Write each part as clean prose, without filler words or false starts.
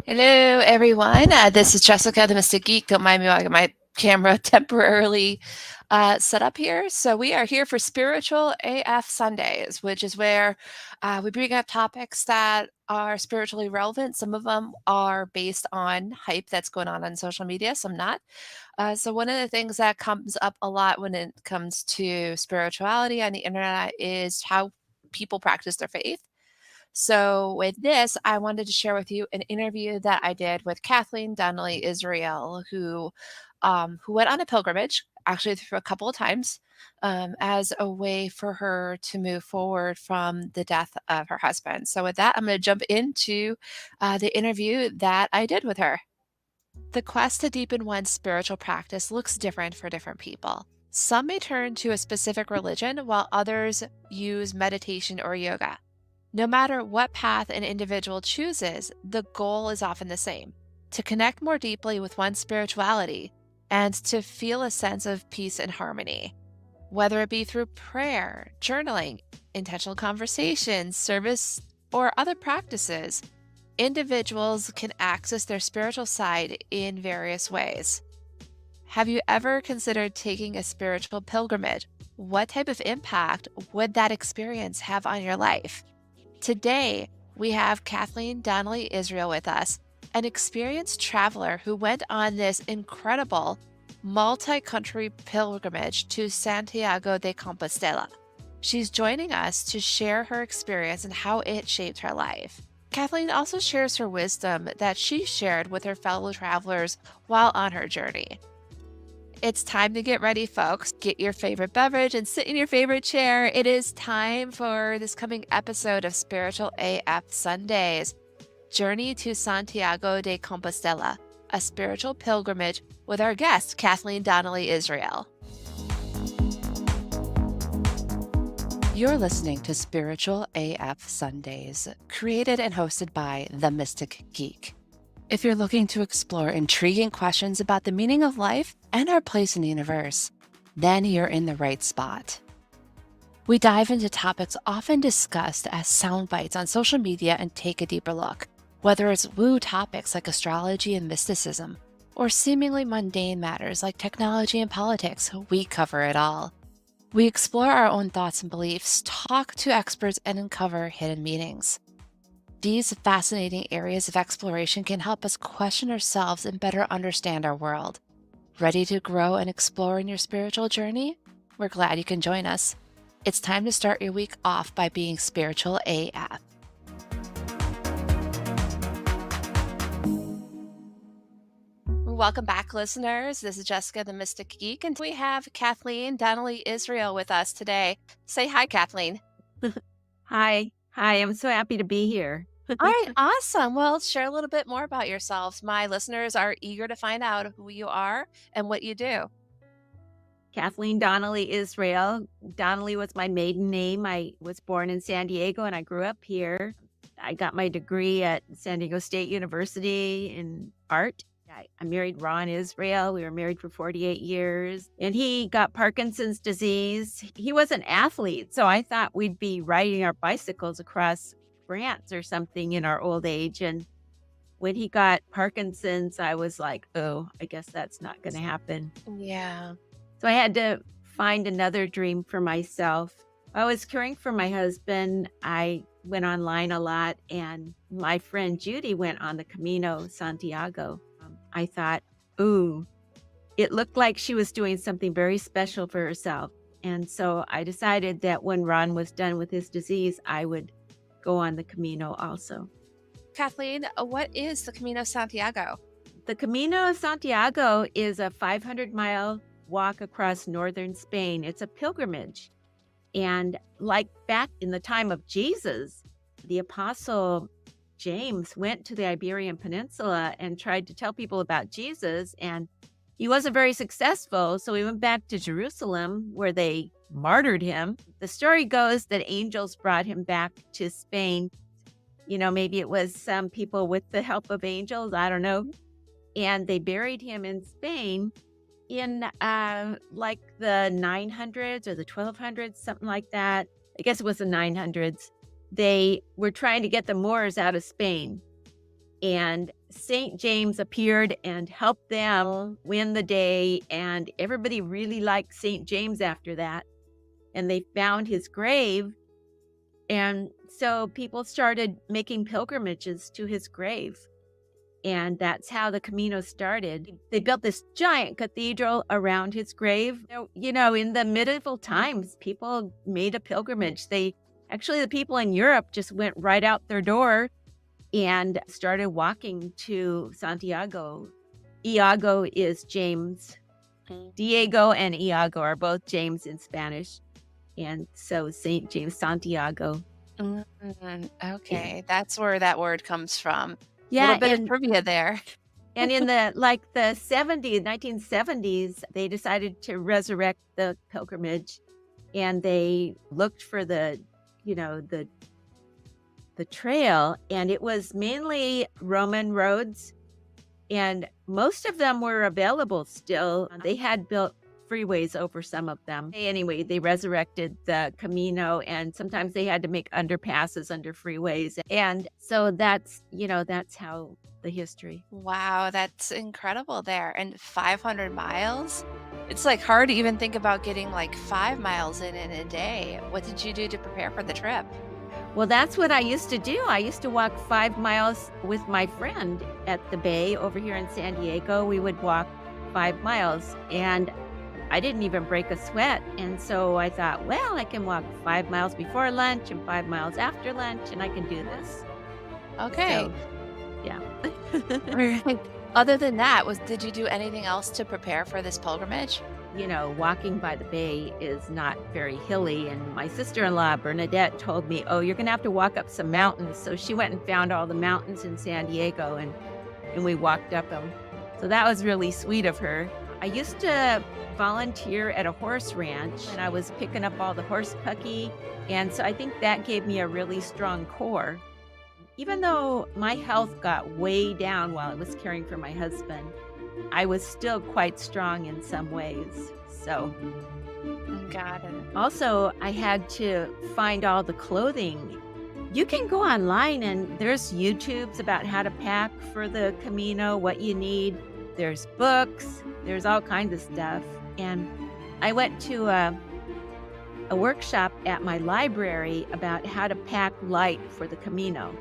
Hello, everyone. This is Jessica, the Mystic Geek. Don't mind me, I got my camera temporarily set up here. So we are here for Spiritual AF Sundays, which is where we bring up topics that are spiritually relevant. Some of them are based on hype that's going on social media, some not. So one of the things that comes up a lot when it comes to spirituality on the internet is how people practice their faith. So, with this, I wanted to share with you an interview that I did with Kathleen Donnelly Israel, who went on a pilgrimage actually for a couple of times as a way for her to move forward from the death of her husband. So, with that, I'm going to jump into the interview that I did with her. The quest to deepen one's spiritual practice looks different for different people. Some may turn to a specific religion, while others use meditation or yoga. No matter what path an individual chooses, the goal is often the same: to connect more deeply with one's spirituality and to feel a sense of peace and harmony. Whether it be through prayer, journaling, intentional conversations, service, or other practices, individuals can access their spiritual side in various ways. Have you ever considered taking a spiritual pilgrimage? What type of impact would that experience have on your life? Today, we have Kathleen Donnelly Israel with us, an experienced traveler who went on this incredible multi country pilgrimage to Santiago de Compostela. She's joining us to share her experience and how it shaped her life. Kathleen also shares her wisdom that she shared with her fellow travelers while on her journey. It's time to get ready, folks. Get your favorite beverage and sit in your favorite chair. It is time for this coming episode of Spiritual AF Sundays. Journey to Santiago de Compostela, a spiritual pilgrimage with our guest, Kathleen Donnelly Israel. You're listening to Spiritual AF Sundays, created and hosted by The Mystic Geek. If you're looking to explore intriguing questions about the meaning of life and our place in the universe, then you're in the right spot. We dive into topics often discussed as sound bites on social media and take a deeper look. Whether it's woo topics like astrology and mysticism, or seemingly mundane matters like technology and politics, we cover it all. We explore our own thoughts and beliefs, talk to experts, and uncover hidden meanings. These fascinating areas of exploration can help us question ourselves and better understand our world. Ready to grow and explore in your spiritual journey? We're glad you can join us. It's time to start your week off by being spiritual AF. Welcome back, listeners. This is Jessica, the Mystic Geek, and we have Kathleen Donnelly Israel with us today. Say hi, Kathleen. Hi. I'm so happy to be here. All right, awesome. Well, share a little bit more about yourselves. My listeners are eager to find out who you are and what you do. Kathleen Donnelly Israel. Donnelly was my maiden name. I was born in San Diego and I grew up here. I got my degree at San Diego State University in art. I married Ron Israel. We were married for 48 years, and he got Parkinson's disease. He was an athlete, so I thought we'd be riding our bicycles across France or something in our old age. And when he got Parkinson's, I was like, oh, I guess that's not going to happen. Yeah. So I had to find another dream for myself. I was caring for my husband. I went online a lot, and my friend Judy went on the Camino Santiago. I thought, ooh, it looked like she was doing something very special for herself. And so I decided that when Ron was done with his disease, I would go on the Camino also. Kathleen, what is the Camino Santiago? The Camino Santiago is a 500-mile walk across northern Spain. It's a pilgrimage. And like back in the time of Jesus, the apostle James went to the Iberian Peninsula and tried to tell people about Jesus, and he wasn't very successful. So he went back to Jerusalem where they martyred him. The story goes that angels brought him back to Spain. You know, maybe it was some people with the help of angels, I don't know. And they buried him in Spain in like the 900s or the 1200s, something like that. I guess it was the 900s. They were trying to get the Moors out of Spain. And St. James appeared and helped them win the day. And everybody really liked St. James after that. And they found his grave. And so people started making pilgrimages to his grave. And that's how the Camino started. They built this giant cathedral around his grave. In the medieval times, people made a pilgrimage. The people in Europe just went right out their door and started walking to Santiago. Iago is James. Diego and Iago are both James in Spanish. And so St. James, Santiago. Okay, that's where that word comes from. Yeah, a little bit of trivia there. And in the 1970s, they decided to resurrect the pilgrimage, and they looked for the trail, and it was mainly Roman roads, and most of them were available still. They had built freeways over some of them. Anyway, they resurrected the Camino, and sometimes they had to make underpasses under freeways. And so that's how the history. Wow, that's incredible there. And 500 miles? It's like hard to even think about getting like 5 miles in a day. What did you do to prepare for the trip? Well, that's what I used to do. I used to walk 5 miles with my friend at the bay over here in San Diego. We would walk 5 miles, and I didn't even break a sweat. And so I thought, well, I can walk 5 miles before lunch and 5 miles after lunch, and I can do this. Okay. So, yeah. Right. Other than that, did you do anything else to prepare for this pilgrimage? Walking by the bay is not very hilly. And my sister-in-law, Bernadette, told me, oh, you're going to have to walk up some mountains. So she went and found all the mountains in San Diego, and we walked up them. So that was really sweet of her. I used to volunteer at a horse ranch, and I was picking up all the horse pucky. And so I think that gave me a really strong core. Even though my health got way down while I was caring for my husband, I was still quite strong in some ways. So, got it. Also, I had to find all the clothing. You can go online, and there's YouTubes about how to pack for the Camino, what you need. There's books, there's all kinds of stuff. And I went to a workshop at my library about how to pack light for the Camino.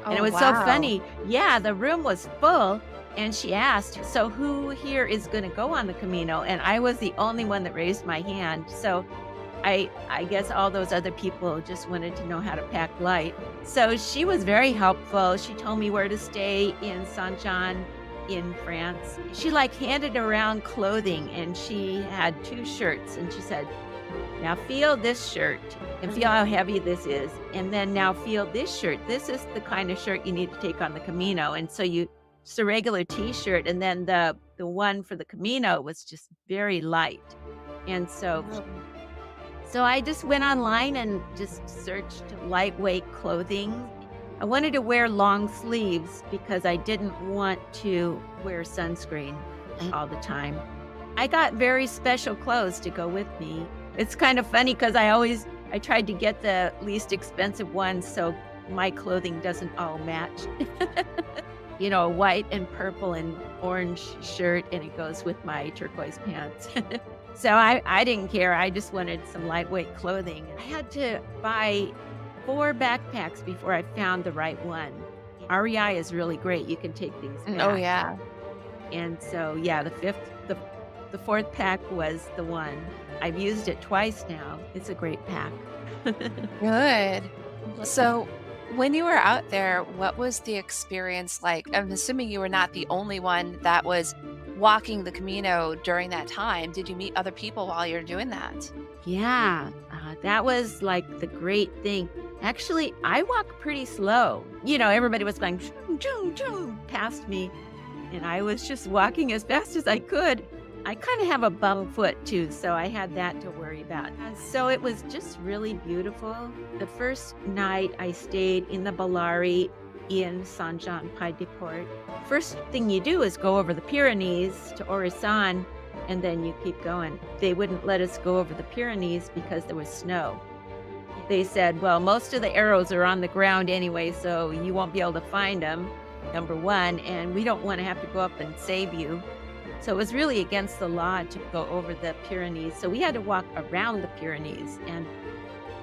And it was so funny. Yeah, the room was full. And she asked, so who here is going to go on the Camino? And I was the only one that raised my hand. So I guess all those other people just wanted to know how to pack light. So she was very helpful. She told me where to stay in Saint-Jean in France. She handed around clothing, and she had 2 shirts, and she said, now feel this shirt and feel how heavy this is. And then now feel this shirt. This is the kind of shirt you need to take on the Camino. And so it's a regular t-shirt, and then the one for the Camino was just very light. And so I just went online and just searched lightweight clothing. I wanted to wear long sleeves because I didn't want to wear sunscreen all the time. I got very special clothes to go with me. It's kind of funny because I tried to get the least expensive ones so my clothing doesn't all match. A white and purple and orange shirt, and it goes with my turquoise pants. So I didn't care. I just wanted some lightweight clothing. I had to buy 4 backpacks before I found the right one. REI is really great. You can take things back. Oh, yeah. And so, yeah, the 4th pack was the one. I've used it twice now. It's a great pack. Good. So when you were out there, what was the experience like? I'm assuming you were not the only one that was walking the Camino during that time. Did you meet other people while you're doing that? Yeah, that was the great thing. Actually, I walk pretty slow. Everybody was going choom, choom, choom, past me, and I was just walking as fast as I could. I kind of have a bum foot too, so I had that to worry about. So it was just really beautiful. The first night I stayed in the Balari in Saint-Jean-Pied-de-Port. First thing you do is go over the Pyrenees to Orisson, and then you keep going. They wouldn't let us go over the Pyrenees because there was snow. They said, well, most of the arrows are on the ground anyway, so you won't be able to find them. number one, and we don't want to have to go up and save you. So it was really against the law to go over the Pyrenees. So we had to walk around the Pyrenees. And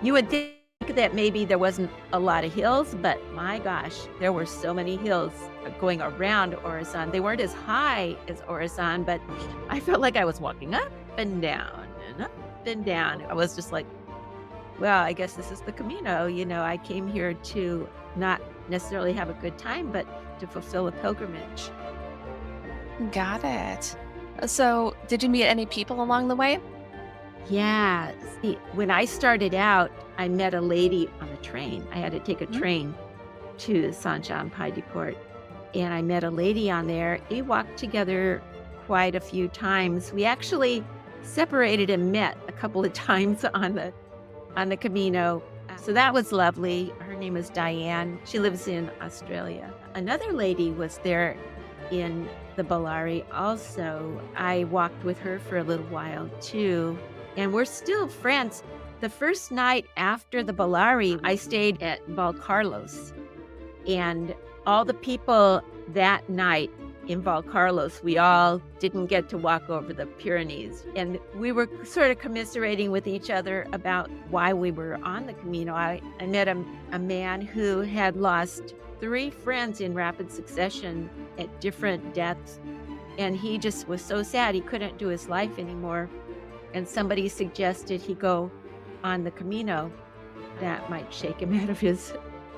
you would think that maybe there wasn't a lot of hills, but my gosh, there were so many hills going around Orizon. They weren't as high as Orizon, but I felt like I was walking up and down and up and down. I was just like, well, I guess this is the Camino. I came here to not necessarily have a good time, but to fulfill a pilgrimage. Got it. So, did you meet any people along the way? Yeah. See, when I started out, I met a lady on a train. I had to take a Mhm. train to Saint-Jean-Pied-de-Port, and I met a lady on there. We walked together quite a few times. We actually separated and met a couple of times on the Camino. So that was lovely. Her name is Diane. She lives in Australia. Another lady was there in the Bellari also. I walked with her for a little while too, and we're still friends. The first night after the Bellari, I stayed at Valcarlos, and all the people that night in Valcarlos, we all didn't get to walk over the Pyrenees. And we were sort of commiserating with each other about why we were on the Camino. I met a man who had lost 3 friends in rapid succession at different deaths. And he just was so sad he couldn't do his life anymore. And somebody suggested he go on the Camino. That might shake him out of his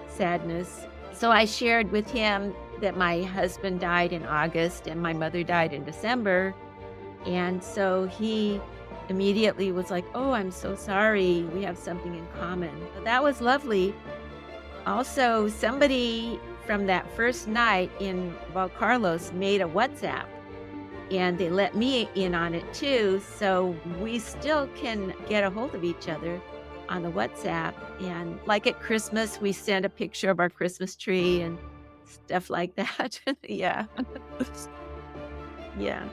sadness. So I shared with him that my husband died in August and my mother died in December. And so he immediately was like, oh, I'm so sorry. We have something in common. So that was lovely. Also, somebody from that first night in Valcarlos made a WhatsApp, and they let me in on it too. So we still can get a hold of each other on the WhatsApp. And like at Christmas, we send a picture of our Christmas tree and stuff like that. Yeah. Yeah.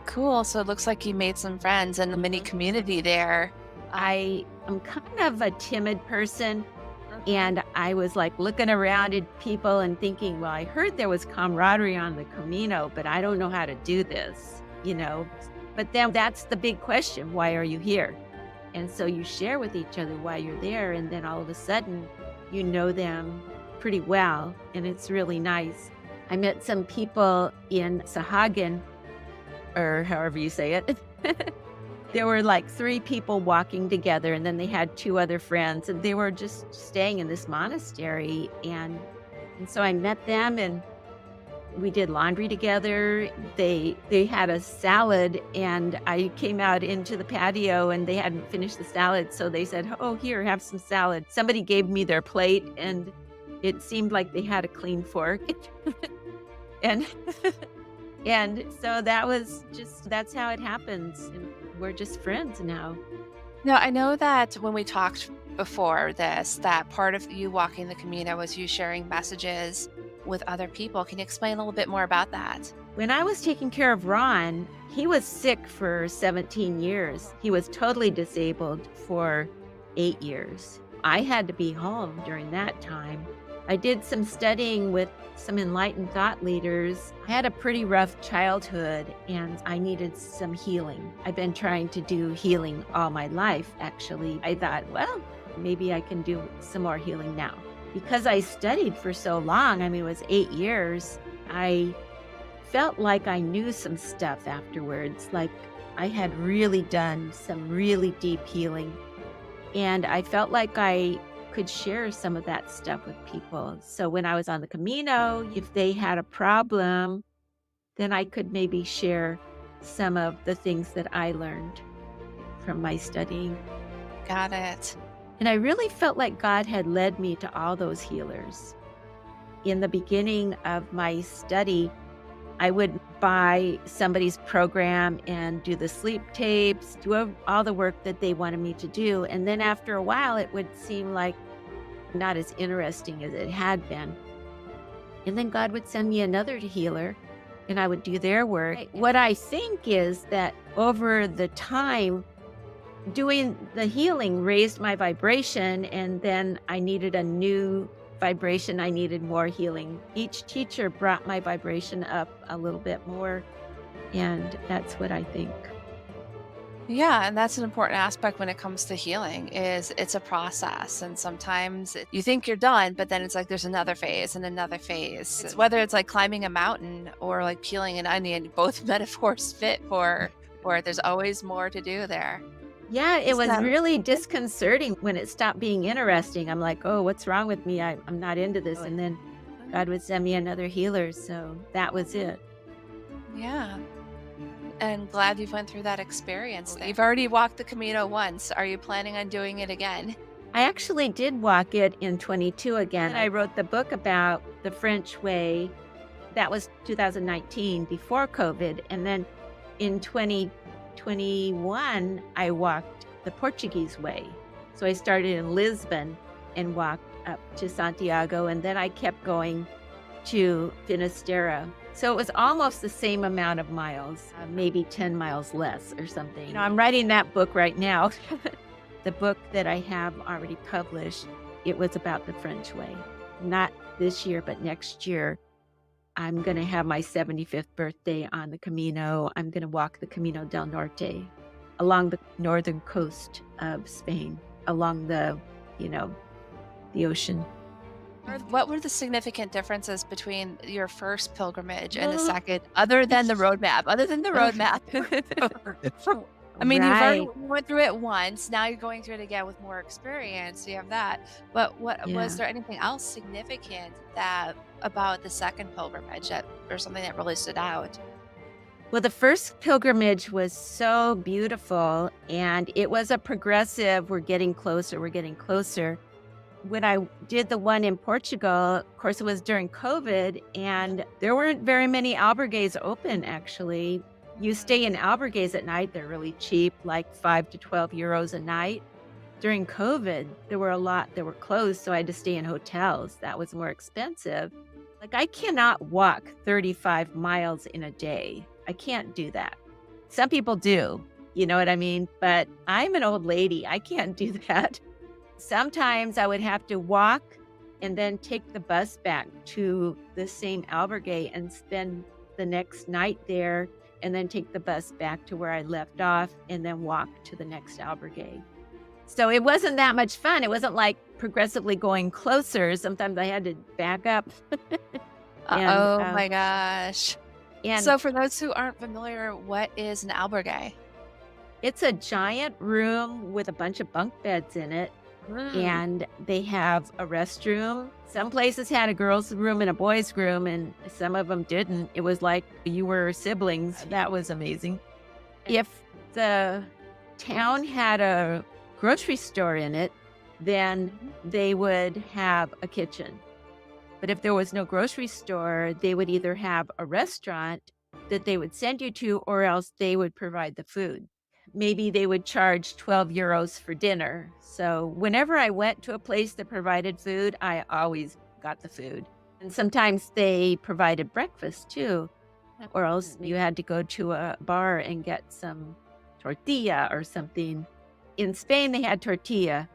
Cool. So it looks like you made some friends and a mini community there. I am kind of a timid person. And I was like looking around at people and thinking, well, I heard there was camaraderie on the Camino, but I don't know how to do this. But then that's the big question. Why are you here? And so you share with each other why you're there. And then all of a sudden, you know them pretty well. And it's really nice. I met some people in Sahagan, or however you say it. There were like 3 people walking together, and then they had 2 other friends, and they were just staying in this monastery. And so I met them, and we did laundry together. They had a salad, and I came out into the patio, and they hadn't finished the salad, so they said, "Oh, here, have some salad." Somebody gave me their plate, and it seemed like they had a clean fork, and and so that's how it happens. And we're just friends now. Now, I know that when we talked before this, that part of you walking the Camino was you sharing messages with other people. Can you explain a little bit more about that? When I was taking care of Ron, he was sick for 17 years. He was totally disabled for 8 years. I had to be home during that time. I did some studying with some enlightened thought leaders. I had a pretty rough childhood and I needed some healing. I've been trying to do healing all my life, actually. I thought, well, maybe I can do some more healing now. Because I studied for so long, it was 8 years, I felt like I knew some stuff afterwards, like I had really done some really deep healing. And I felt like I could share some of that stuff with people. So when I was on the Camino, if they had a problem, then I could maybe share some of the things that I learned from my studying. Got it. And I really felt like God had led me to all those healers. In the beginning of my study, I would buy somebody's program and do the sleep tapes, do all the work that they wanted me to do. And then after a while, it would seem like not as interesting as it had been. And then God would send me another healer and I would do their work. What I think is that over the time, doing the healing raised my vibration, and then I needed a new vibration. I needed more healing. Each teacher brought my vibration up a little bit more, and that's what I think. Yeah, and that's an important aspect when it comes to healing is it's a process, and sometimes you think you're done, but then it's like there's another phase and another phase. It's whether it's like climbing a mountain or like peeling an onion, both metaphors fit for it. There's always more to do there. Yeah, it was So really disconcerting when it stopped being interesting. I'm like, oh, what's wrong with me? I'm not into this. And then God would send me another healer. So that was it. yeah. And glad you went through that experience. You've already walked the Camino once. Are you planning on doing it again? I actually did walk it in 22 again. I wrote the book about the French way. That was 2019 before COVID. And then in 2021, I walked the Portuguese way. So I started in Lisbon and walked up to Santiago. And then I kept going to Finisterre. So it was almost the same amount of miles, maybe 10 miles less or something. I'm writing that book right now. The book that I have already published, it was about the French way. Not this year, but next year. I'm going to have my 75th birthday on the Camino. I'm going to walk the Camino del Norte along the northern coast of Spain, along the ocean. What were the significant differences between your first pilgrimage and the second, other than the roadmap? Other than the roadmap. I mean, you've already went through it once. Now you're going through it again with more experience. So you have that. But was there anything else significant about the second pilgrimage or something that really stood out? Well, the first pilgrimage was so beautiful, and it was a progressive, we're getting closer, we're getting closer. When I did the one in Portugal, of course, it was during COVID, and there weren't very many albergues open, actually. You stay in albergues at night, they're really cheap, like 5 to 12 euros a night. During COVID, there were a lot that were closed, so I had to stay in hotels. That was more expensive. Like, I cannot walk 35 miles in a day. I can't do that. Some people do, you know what I mean? But I'm an old lady. I can't do that. Sometimes I would have to walk and then take the bus back to the same albergue and spend the next night there, and then take the bus back to where I left off and then walk to the next albergue. So it wasn't that much fun. It wasn't like progressively going closer. Sometimes I had to back up. Oh my gosh. And So for those who aren't familiar, what is an albergue? it's a giant room with a bunch of bunk beds in it. Mm. And they have a restroom. Some places had a girls' room and a boys' room, and some of them didn't. It was like you were siblings. That was amazing. If the town had a grocery store in it, then they would have a kitchen. But if there was no grocery store, they would either have a restaurant that they would send you to, or else they would provide the food. Maybe they would charge 12 euros for dinner. So whenever I went to a place that provided food, I always got the food. And sometimes they provided breakfast too, or else you had to go to a bar and get some tortilla or something. In Spain, they had tortilla.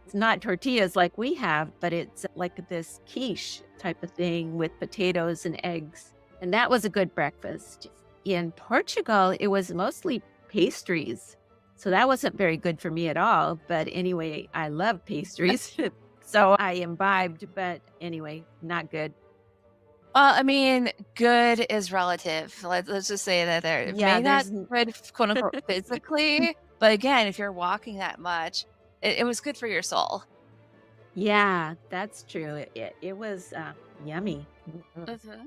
It's not tortillas like we have, but it's like this quiche type of thing with potatoes and eggs. And that was a good breakfast. In Portugal, it was mostly pastries. So that wasn't very good for me at all. But anyway, I love pastries. So I imbibed, but anyway, not good. Well, I mean, good is relative. Let's just say that there. It may not there's be good, quote unquote, physically, but again, if you're walking that much, it was good for your soul. Yeah, that's true. It was yummy. Mhm.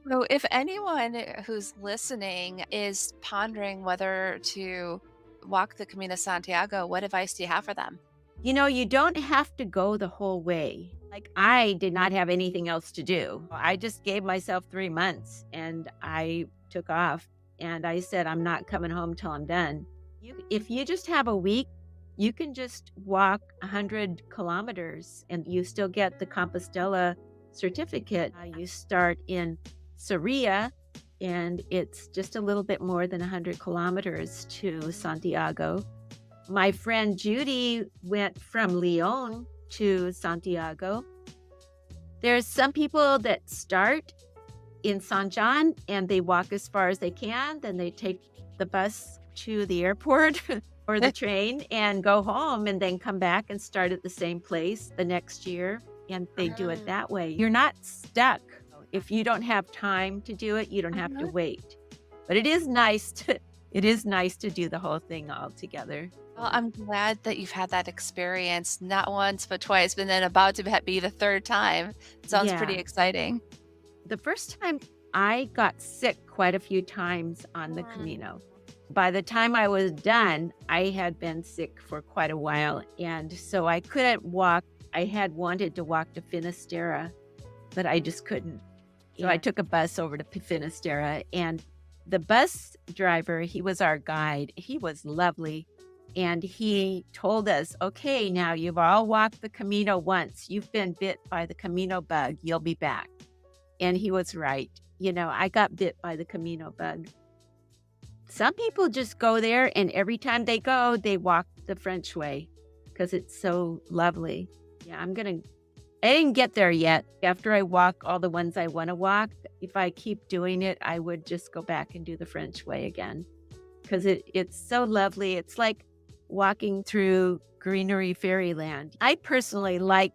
So, if anyone who's listening is pondering whether to walk the Camino Santiago, what advice do you have for them? You know, you don't have to go the whole way. Like, I did not have anything else to do. I just gave myself 3 months and I took off, and I said, I'm not coming home till I'm done. If you just have a week, you can just walk 100 kilometers and you still get the Compostela certificate. You start in Sarria, and it's just a little bit more than 100 kilometers to Santiago. My friend Judy went from Lyon to Santiago, There's some people that start in San Juan and they walk as far as they can, then they take the bus to the airport or the train and go home and then come back and start at the same place the next year. And they do it Mm, that way. You're not stuck. If you don't have time to do it, you don't have to mhm. wait. But it is nice to do the whole thing all together. Well, I'm glad that you've had that experience not once, but twice, but then about to be the third time. Sounds pretty Yeah. exciting. The first time I got sick quite a few times on the Mm, Camino. By the time I was done, I had been sick for quite a while. And so I couldn't walk. I had wanted to walk to Finisterre, but I just couldn't. So I yeah. took a bus over to Finisterre, and the bus driver, he was our guide. He was lovely. And he told us, okay, now you've all walked the Camino once. You've been bit by the Camino bug. You'll be back. And he was right. I got bit by the Camino bug. Some people just go there, and every time they go, they walk the French way because it's so lovely. Yeah, I didn't get there yet. After I walk all the ones I want to walk, if I keep doing it, I would just go back and do the French way again because it's so lovely. It's like walking through greenery fairyland. I personally like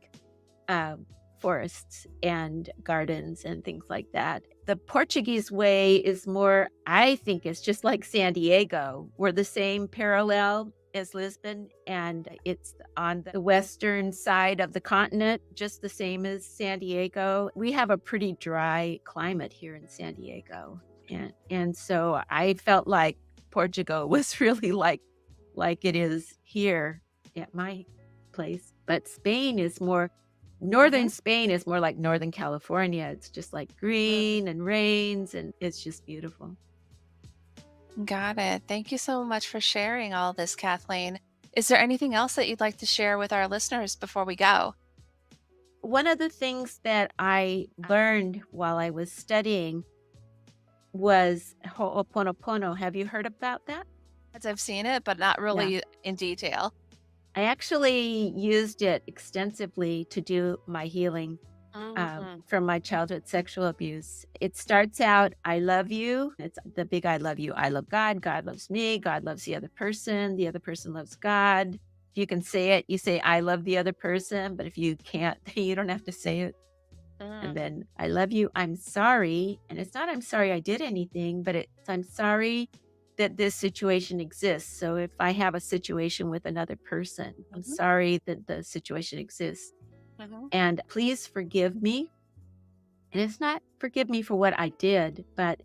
uh, forests and gardens and things like that. The Portuguese way is more, I think it's just like San Diego. We're the same parallel as Lisbon, and it's on the western side of the continent, just the same as San Diego. We have a pretty dry climate here in San Diego. And so I felt like Portugal was really like it is here at my place. But northern Mhm. Spain is more like Northern California. It's just like Mm, green and rains, and it's just beautiful. got it. Thank you so much for sharing all this, Kathleen. Is there anything else that you'd like to share with our listeners before we go? One of the things that I learned while I was studying was Ho'oponopono. Have you heard about that? As I've seen it, but not Yeah. really in detail. I actually used it extensively to do my healing Mhm. from my childhood sexual abuse. It starts out, I love you. It's the big I love you. I love God. God loves me. God loves the other person. The other person loves God. If you can say it, you say, I love the other person. But if you can't, you don't have to say it. And Mm, then I love you. I'm sorry. And it's not I'm sorry I did anything, but it's I'm sorry that this situation exists. So if I have a situation with another person, I'm mhm, sorry that the situation exists. mhm. And please forgive me. And it's not forgive me for what I did, but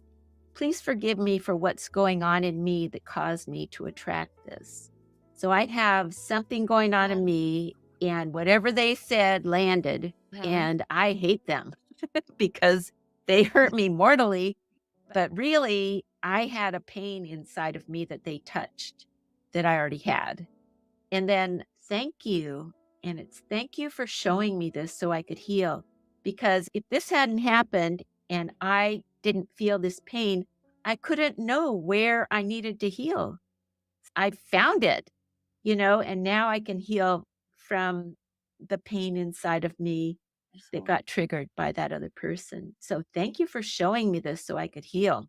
please forgive me for what's going on in me that caused me to attract this. So I have something going on in me, and whatever they said landed, Mhm. and I hate them because they hurt me mortally. But really, I had a pain inside of me that they touched that I already had. And then thank you. And it's thank you for showing me this so I could heal. Because if this hadn't happened and I didn't feel this pain, I couldn't know where I needed to heal. I found it, and now I can heal from the pain inside of me that Mhm. got triggered by that other person. So thank you for showing me this so I could heal.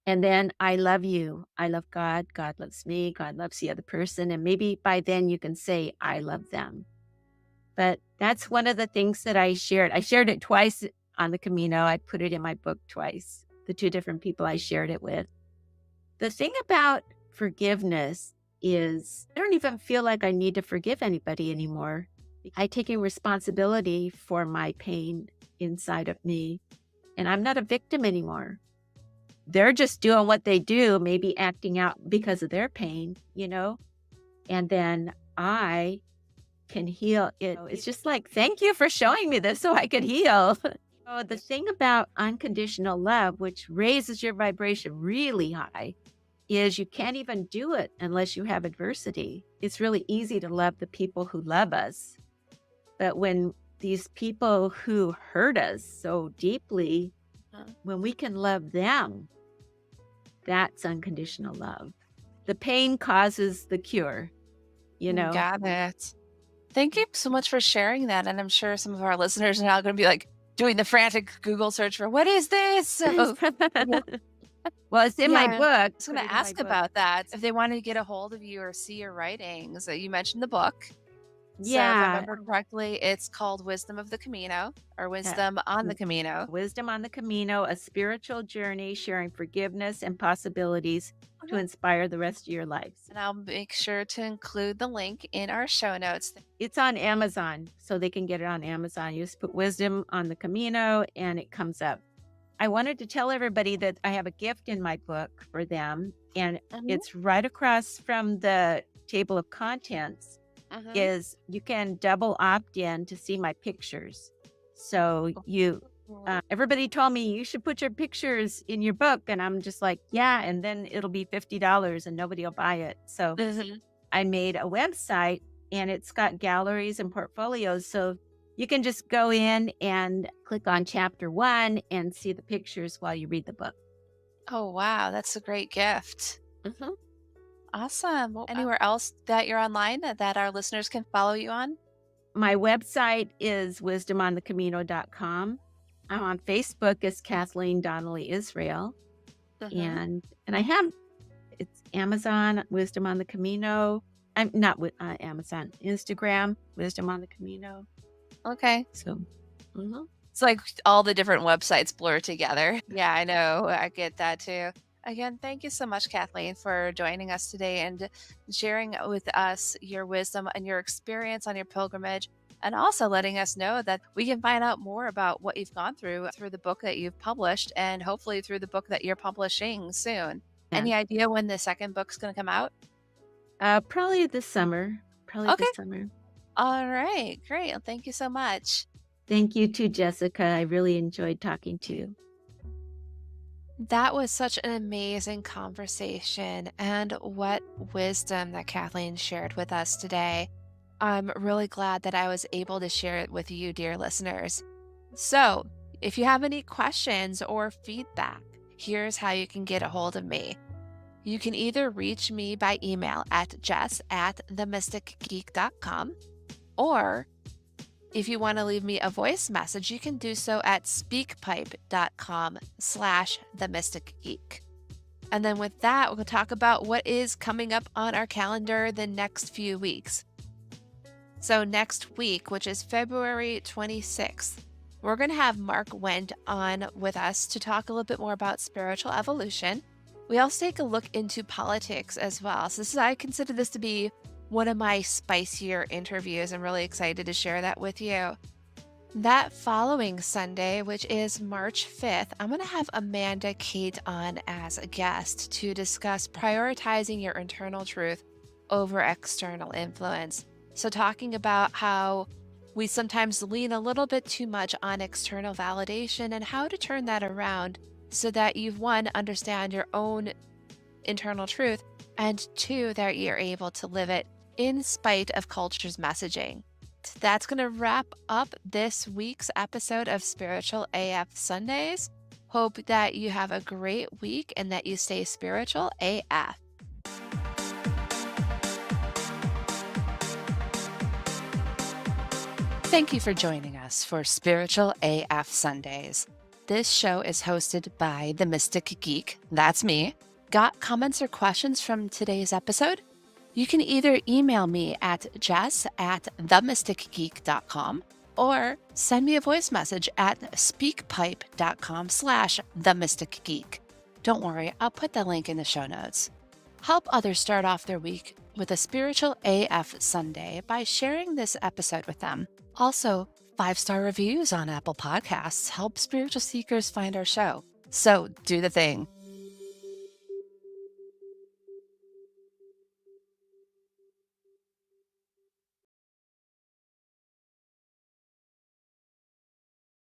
And then I love you. I love God. God loves me. God loves the other person. And maybe by then you can say, I love them. But that's one of the things that I shared. I shared it twice on the Camino. I put it in my book twice, the two different people I shared it with. The thing about forgiveness is I don't even feel like I need to forgive anybody anymore. I taking responsibility for my pain inside of me, and I'm not a victim anymore. They're just doing what they do, maybe acting out because of their pain, and then I can heal it. It's just like, thank you for showing me this so I could heal. So the thing about unconditional love, which raises your vibration really high, is you can't even do it unless you have adversity. It's really easy to love the people who love us. But when these people who hurt us so deeply, when we can love them, that's unconditional love. The pain causes the cure, you know? Got it. Thank you so much for sharing that. And I'm sure some of our listeners are now going to be like doing the frantic Google search for what is this? So, yeah, Well, it's in yeah, my I book. was going Put to it in my ask book. about that. If they wanted to get a hold of you or see your writings, you mentioned the book. So, if I Yeah. remember correctly, it's called Wisdom of the Camino or Yeah. Wisdom on the W- Camino. Wisdom on the Camino, a spiritual journey sharing forgiveness and possibilities to inspire the rest of your lives. And I'll make sure to include the link in our show notes. It's on Amazon, so they can get it on Amazon. You just put Wisdom on the Camino and it comes up. I wanted to tell everybody that I have a gift in my book for them, and Mhm, it's right across from the table of contents mhm. is you can double opt in to see my pictures. So Oh. everybody told me you should put your pictures in your book, and I'm just like, yeah, and then it'll be $50 and nobody will buy it. So Mhm. I made a website and it's got galleries and portfolios. So you can just go in and click on chapter 1 and see the pictures while you read the book. Oh, wow. That's a great gift. Mhm. Awesome. Well, anywhere else that you're online that our listeners can follow you on? My website is wisdomonthecamino.com. I'm on Facebook as Kathleen Donnelly Israel. Mhm. And I have it's Amazon, Wisdom on the Camino. I'm not with Amazon, Instagram, Wisdom on the Camino. Okay. So, mhm. It's like all the different websites blur together. Yeah, I know. I get that too. Again, thank you so much, Kathleen, for joining us today and sharing with us your wisdom and your experience on your pilgrimage, and also letting us know that we can find out more about what you've gone through the book that you've published and hopefully through the book that you're publishing soon. And Any idea when the second book's going to come out? probably this summer. Probably Okay. this summer. All right. Great. Well, thank you so much. Thank you too, Jessica. I really enjoyed talking to you. That was such an amazing conversation, and what wisdom that Kathleen shared with us today. I'm really glad that I was able to share it with you, dear listeners. So, if you have any questions or feedback, here's how you can get a hold of me. You can either reach me by email at jess@themysticgeek.com, or if you want to leave me a voice message, you can do so at speakpipe.com/themysticgeek. And then with that, we'll talk about what is coming up on our calendar the next few weeks. So next week, which is February 26th, we're going to have Mark Wendt on with us to talk a little bit more about spiritual evolution. We also take a look into politics as well. So I consider this to be one of my spicier interviews. I'm really excited to share that with you. That following Sunday, which is March 5th, I'm going to have Amanda Kate on as a guest to discuss prioritizing your internal truth over external influence. So, talking about how we sometimes lean a little bit too much on external validation and how to turn that around so that you've one, understand your own internal truth, and two, that you're able to live it in spite of culture's messaging. That's going to wrap up this week's episode of Spiritual AF Sundays. Hope that you have a great week and that you stay spiritual AF. Thank you for joining us for Spiritual AF Sundays. This show is hosted by the Mystic Geek. That's me. Got comments or questions from today's episode? You can either email me at jess@themysticgeek.com or send me a voice message at speakpipe.com/themysticgeek. Don't worry, I'll put the link in the show notes. Help others start off their week with a Spiritual AF Sunday by sharing this episode with them. Also, 5-star reviews on Apple Podcasts help spiritual seekers find our show. So do the thing.